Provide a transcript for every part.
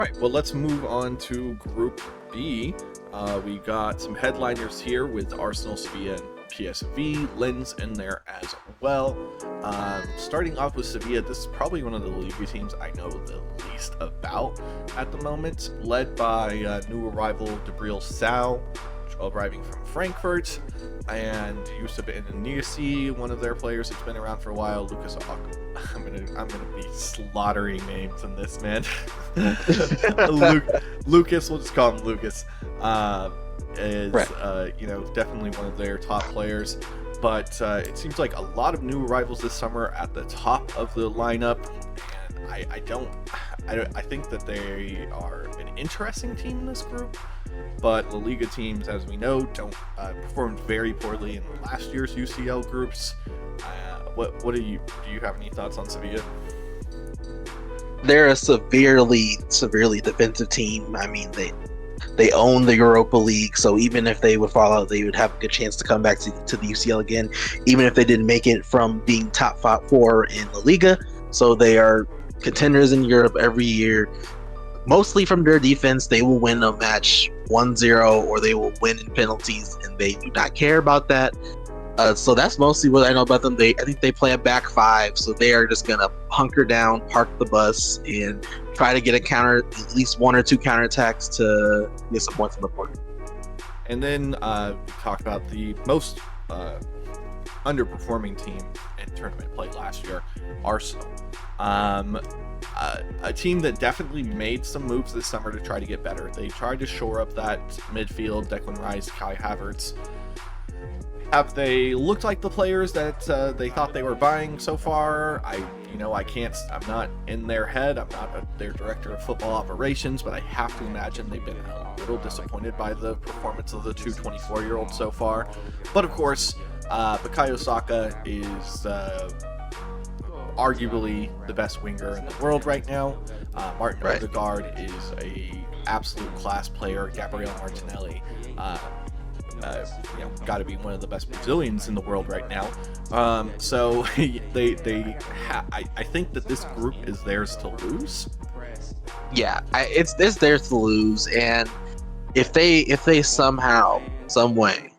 All right, well, let's move on to Group B. We got some headliners here with Arsenal, Sevilla, and PSV. Lens in there as well. Starting off with Sevilla, this is probably one of the Liga teams I know the least about at the moment, led by new arrival Gabriel Sal, arriving from Frankfurt, and Yusuf Indonesia, one of their players that's been around for a while. Lucas I'm gonna be slaughtering names in this, man. Lucas, we'll just call him Lucas. Is Right. Definitely one of their top players. But it seems like a lot of new arrivals this summer at the top of the lineup, and I think that they are an interesting team in this group. But La Liga teams, as we know, don't performed very poorly in last year's UCL groups. What do you have any thoughts on Sevilla? They're a severely defensive team. I mean, they own the Europa League, so even if they would fall out, they would have a good chance to come back to the UCL again, even if they didn't make it from being top 4 in La Liga. So they are contenders in Europe every year. Mostly from their defense, they will win a match 1-0 or they will win in penalties, and they do not care about that. So that's mostly what I know about them. I think they play a back 5, so they are just gonna hunker down, park the bus, and try to get at least 1 or 2 counterattacks to get some points on the board. And then we talked about the most underperforming team in tournament play last year, Arsenal. A team that definitely made some moves this summer to try to get better. They tried to shore up that midfield, Declan Rice, Kai Havertz. Have they looked like the players that they thought they were buying so far? I'm not in their head. I'm not their director of football operations, but I have to imagine they've been a little disappointed by the performance of the 24-year-old so far. But of course, Bukayo Saka is arguably the best winger in the world right now. Martin Odegaard is a absolute class player. Gabriel Martinelli, got to be one of the best Brazilians in the world right now. So I think that this group is theirs to lose. Yeah, it's theirs to lose, and if they somehow, some way,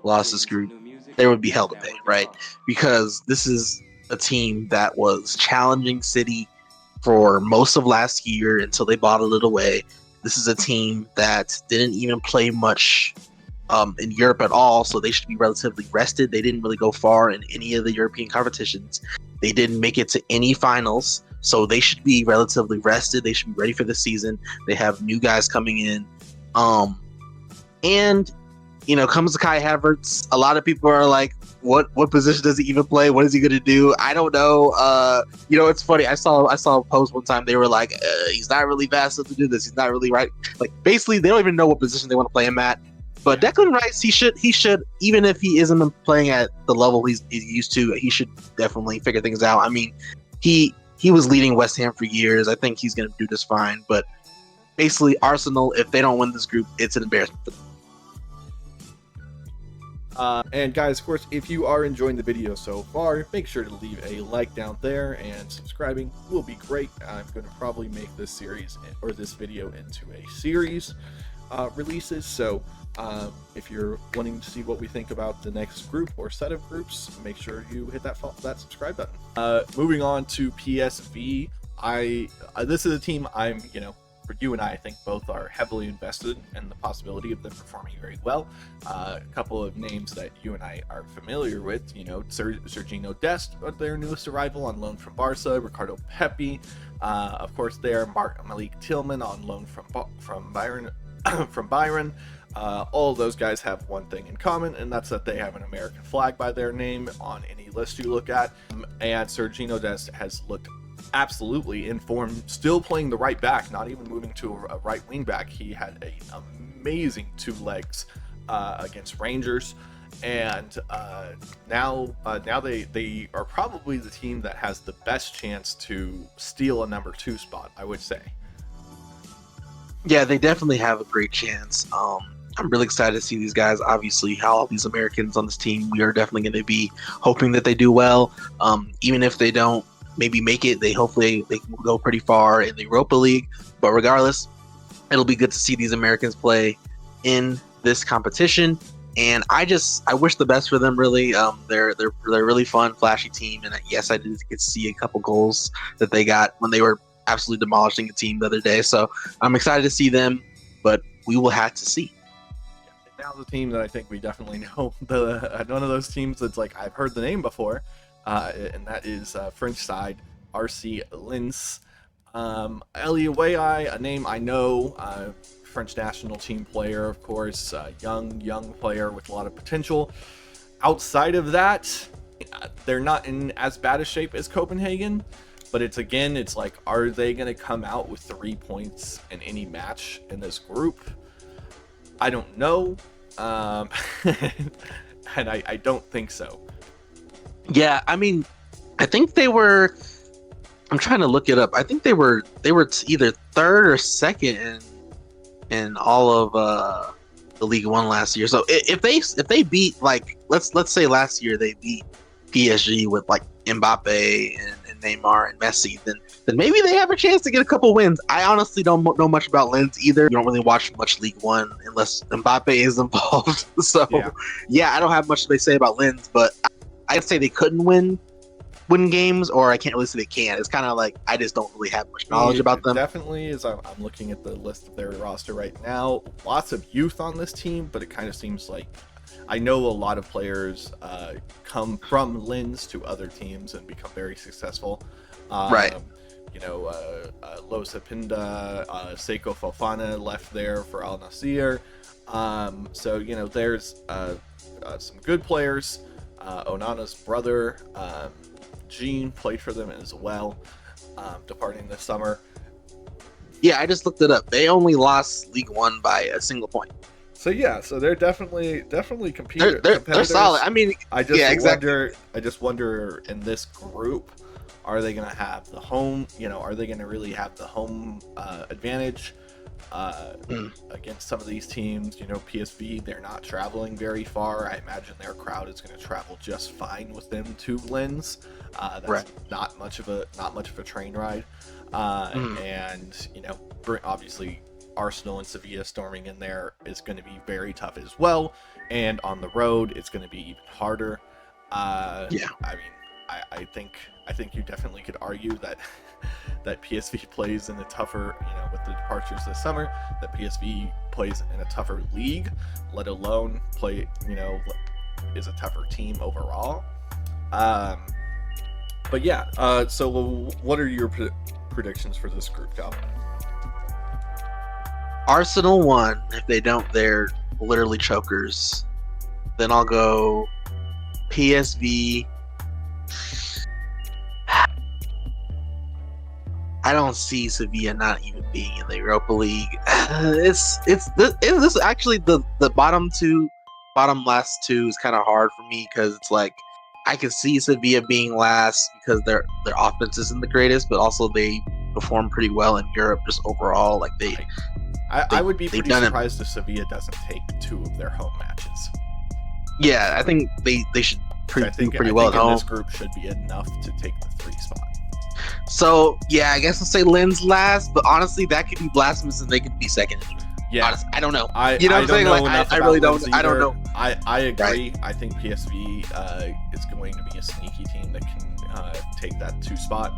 lost this group, there would be hell to pay, right? Because this is a team that was challenging City for most of last year until they bottled it away. This is a team that didn't even play much in Europe at all, so they should be relatively rested. They didn't really go far in any of the European competitions. They didn't make it to any finals, so they should be relatively rested. They should be ready for the season. They have new guys coming in. And comes to Kai Havertz, a lot of people are like, what position does he even play? What is he going to do? I don't know. It's funny. I saw a post one time. They were like, he's not really fast enough to do this. He's not really right. Like, basically, they don't even know what position they want to play him at. But Declan Rice, he should, even if he isn't playing at the level he's used to, he should definitely figure things out. I mean, he was leading West Ham for years. I think he's going to do just fine. But basically, Arsenal, if they don't win this group, it's an embarrassment for them. And guys, of course, if you are enjoying the video so far, make sure to leave a like down there, and subscribing will be great. I'm going to probably make this series or this video into a series releases. So if you're wanting to see what we think about the next group or set of groups, make sure you hit that subscribe button. Moving on to PSV, this is a team for you and I think both are heavily invested in the possibility of them performing very well. A couple of names that you and I are familiar with, Serginho Dest, their newest arrival on loan from Barca, Ricardo Pepi, of course there, Malik Tillman on loan from Bayern. All of those guys have one thing in common, and that's that they have an American flag by their name on any list you look at. And Serginho Dest has looked absolutely in form, still playing the right back, not even moving to a right wing back. He had an amazing 2 legs against Rangers, and now they are probably the team that has the best chance to steal a number 2 spot, I would say. Yeah, they definitely have a great chance. I'm really excited to see these guys. Obviously, how all these Americans on this team, we are definitely going to be hoping that they do well. Even if they don't maybe make it. Hopefully they can go pretty far in the Europa League. But regardless, it'll be good to see these Americans play in this competition. And I wish the best for them. Really, they're really fun, flashy team. And yes, I did get to see a couple goals that they got when they were absolutely demolishing a team the other day. So I'm excited to see them, but we will have to see. Now the team that I think we definitely know, one of those teams that's like I've heard the name before, and that is French side RC Lens. Eliaway, a name I know, French national team player, of course, young player with a lot of potential. Outside of that, they're not in as bad a shape as Copenhagen, but it's like, are they going to come out with 3 points in any match in this group? I don't know, and I don't think so. Yeah, I mean, I think they were. I'm trying to look it up. I think they were either third or second in all of the League One last year. So if they beat, like, let's say last year they beat PSG with like Mbappe and Neymar and Messi, then maybe they have a chance to get a couple wins. I honestly don't know much about Lens either. You don't really watch much League One unless Mbappe is involved. So yeah, I don't have much to say about Lens, but I'd say they couldn't win games, or I can't really say they can. It's kind of like I just don't really have much knowledge about them. Definitely, as I'm looking at the list of their roster right now, lots of youth on this team, but it kind of seems like I know a lot of players come from Lens to other teams and become very successful. Right. You know, Losa Pinda, Seiko Fofana left there for Al Nassr. So, you know, there's some good players. Onana's brother, Gene, played for them as well, departing this summer. Yeah, I just looked it up. They only lost League One by a single point. So yeah, so they're definitely competitors. They're solid. I mean, I just wonder in this group, are they going to have the home? You know, are they going to really have the home advantage against some of these teams? You know, PSV, they're not traveling very far. I imagine their crowd is going to travel just fine with them to Lens. That's not much of a train ride. And you know, obviously Arsenal and Sevilla storming in there is going to be very tough as well, and on the road it's going to be even harder. I mean, I think you definitely could argue that PSV plays in a tougher, you know, with the departures this summer, that PSV plays in a tougher league, let alone is a tougher team overall. But yeah, so what are your predictions for this group, Calvin? Arsenal 1. If they don't, they're literally chokers. Then I'll go PSV. I don't see Sevilla not even being in the Europa League. This actually the bottom last two is kind of hard for me, because it's like I can see Sevilla being last because their offense isn't the greatest, but also they perform pretty well in Europe just overall. Like I would be pretty surprised if Sevilla doesn't take 2 of their home matches. Yeah, I think they should do pretty well at home. This group should be enough to take the 3 spot. So yeah, I guess I'll say Lens last, but honestly, that could be blasphemous and they could be second. Yeah, honestly, I don't know. You know what I'm saying? Like, I really don't. I don't know. I agree. Right. I think PSV is going to be a sneaky team that can take that 2 spot.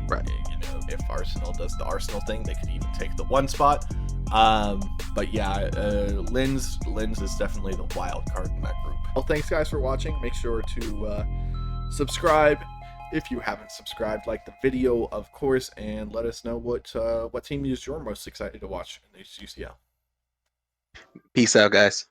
Right. You know, if Arsenal does the Arsenal thing, they could even take the 1 spot. But yeah, Lens is definitely the wild card in that group. Well, thanks guys for watching. Make sure to subscribe if you haven't subscribed. Like the video, of course, and let us know what team you're most excited to watch in the UCL. Peace out, guys.